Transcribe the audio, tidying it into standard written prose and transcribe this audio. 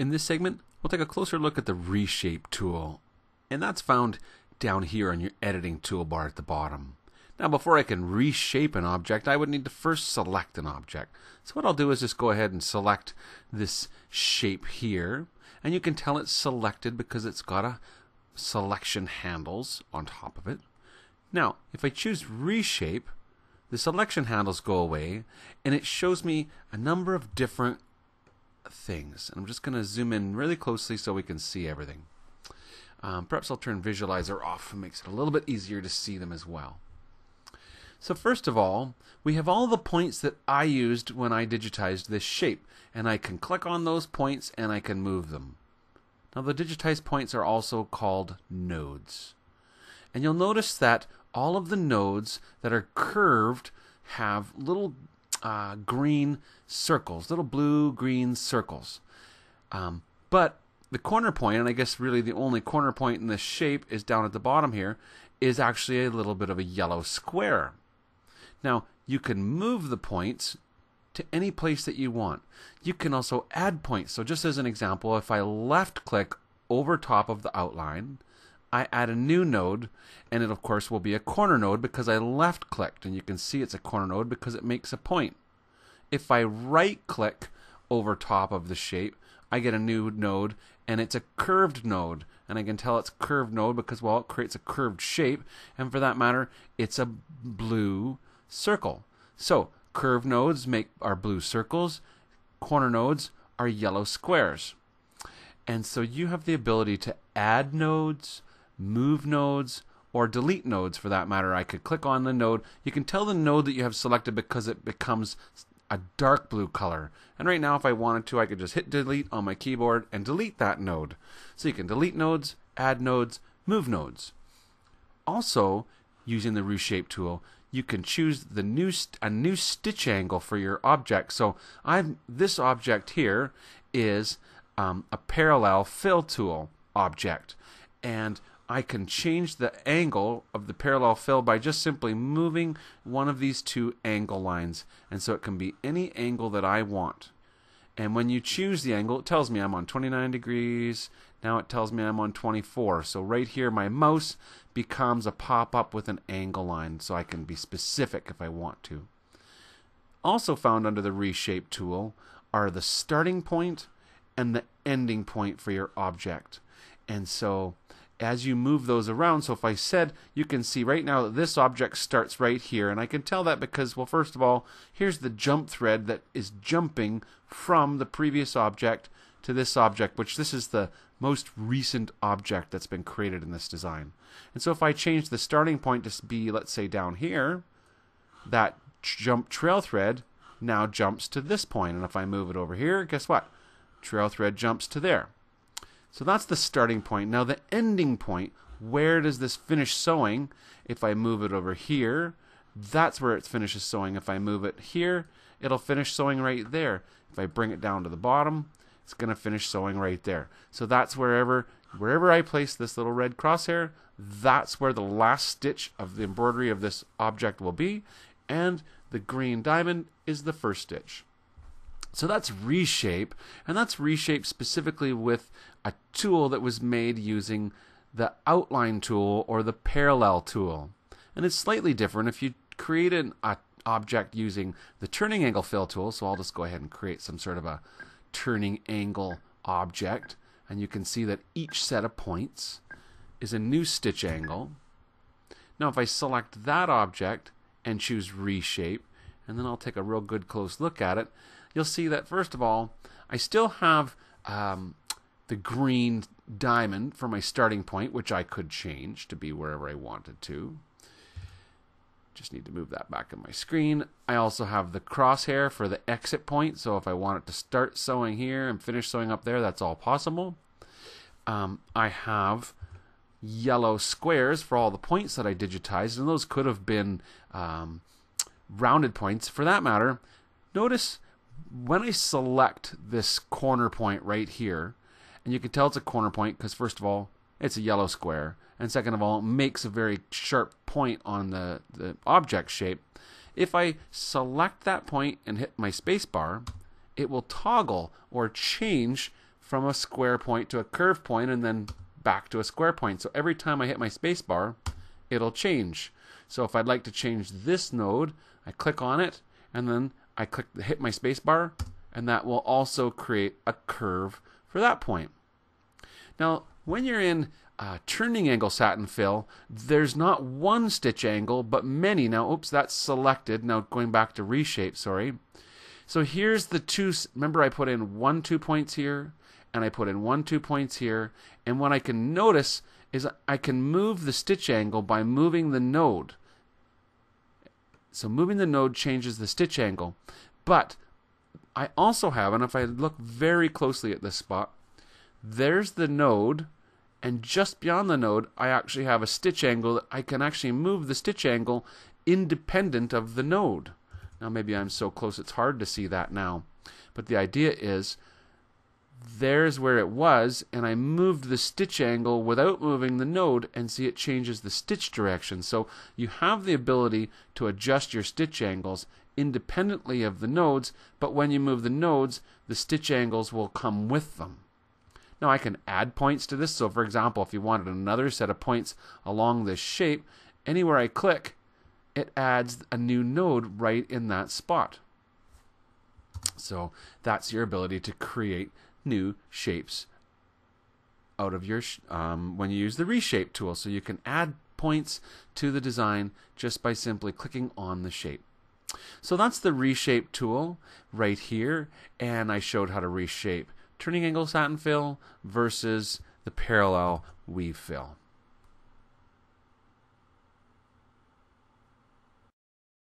In this segment, we'll take a closer look at the Reshape tool, and that's found down here on your editing toolbar at the bottom. Now, before I can reshape an object, I would need to first select an object. So what I'll do is just go ahead and select this shape here, and you can tell it's selected because it's got a selection handles on top of it. Now, if I choose Reshape, the selection handles go away, and it shows me a number of different things. And I'm just going to zoom in really closely so we can see everything. Perhaps I'll turn Visualizer off. It makes it a little bit easier to see them as well. So first of all, we have all the points that I used when I digitized this shape, and I can click on those points and I can move them. Now the digitized points are also called nodes. And you'll notice that all of the nodes that are curved have little green circles, little blue-green circles. But the corner point, and I guess really the only corner point in this shape is down at the bottom here, is actually a little bit of a yellow square. Now, you can move the points to any place that you want. You can also add points. So just as an example, if I left-click over top of the outline, I add a new node, and it of course will be a corner node because I left-clicked, and you can see it's a corner node because it makes a point. If I right-click over top of the shape, I get a new node, and it's a curved node. And I can tell it's a curved node because, well, it creates a curved shape, and for that matter, it's a blue circle. So curved nodes are blue circles, corner nodes are yellow squares. And so you have the ability to add nodes, move nodes, or delete nodes for that matter. I could click on the node. You can tell the node that you have selected because it becomes a dark blue color. And right now, if I wanted to, I could just hit delete on my keyboard and delete that node. So you can delete nodes, add nodes, move nodes. Also, using the Reshape tool, you can choose a new stitch angle for your object. So this object here is a parallel fill tool object, and I can change the angle of the parallel fill by just simply moving one of these two angle lines, and so it can be any angle that I want. And when you choose the angle, it tells me I'm on 29 degrees. Now it tells me I'm on 24. So right here, my mouse becomes a pop-up with an angle line, so I can be specific if I want to. Also found under the Reshape tool are the starting point and the ending point for your object. And so as you move those around, so if I said, you can see right now that this object starts right here, and I can tell that because, well, first of all, here's the jump thread that is jumping from the previous object to this object, which this is the most recent object that's been created in this design. And so if I change the starting point to be, let's say, down here, that jump trail thread now jumps to this point. And if I move it over here, guess what? Trail thread jumps to there. So that's the starting point. Now the ending point, where does this finish sewing? If I move it over here, that's where it finishes sewing. If I move it here, it'll finish sewing right there. If I bring it down to the bottom, it's going to finish sewing right there. So that's wherever I place this little red crosshair, that's where the last stitch of the embroidery of this object will be, and the green diamond is the first stitch. So that's Reshape, and that's Reshape specifically with a tool that was made using the outline tool or the parallel tool. And it's slightly different if you create an object using the turning angle fill tool. So I'll just go ahead and create some sort of a turning angle object, and you can see that each set of points is a new stitch angle. Now if I select that object and choose Reshape, and then I'll take a real good close look at it, you'll see that first of all, I still have the green diamond for my starting point, which I could change to be wherever I wanted to. Just need to move that back on my screen. I also have the crosshair for the exit point, so if I want it to start sewing here and finish sewing up there, that's all possible. I have yellow squares for all the points that I digitized, and those could have been rounded points. For that matter, notice when I select this corner point right here, and you can tell it's a corner point because first of all, it's a yellow square, and second of all, it makes a very sharp point on the object shape. If I select that point and hit my space bar, it will toggle or change from a square point to a curve point and then back to a square point. So every time I hit my space bar, it'll change. So if I'd like to change this node, I click on it and then I hit my space bar, and that will also create a curve for that point. Now, when you're in turning angle satin fill, there's not one stitch angle, but many. Now, oops, that's selected. Now going back to reshape, sorry. So here's the two, remember I put in 1, 2 points here, and I put in 1, 2 points here, and what I can notice is I can move the stitch angle by moving the node. So moving the node changes the stitch angle. But I also have, and if I look very closely at this spot, there's the node, and just beyond the node, I actually have a stitch angle that I can actually move the stitch angle independent of the node. Now maybe I'm so close it's hard to see that now. But the idea is, there's where it was, and I moved the stitch angle without moving the node, and see it changes the stitch direction. So you have the ability to adjust your stitch angles independently of the nodes, but when you move the nodes, the stitch angles will come with them. Now I can add points to this. So for example, if you wanted another set of points along this shape, anywhere I click, it adds a new node right in that spot. So that's your ability to create new shapes out of your when you use the Reshape tool. So you can add points to the design just by simply clicking on the shape. So that's the Reshape tool right here, and I showed how to reshape turning angle satin fill versus the parallel weave fill.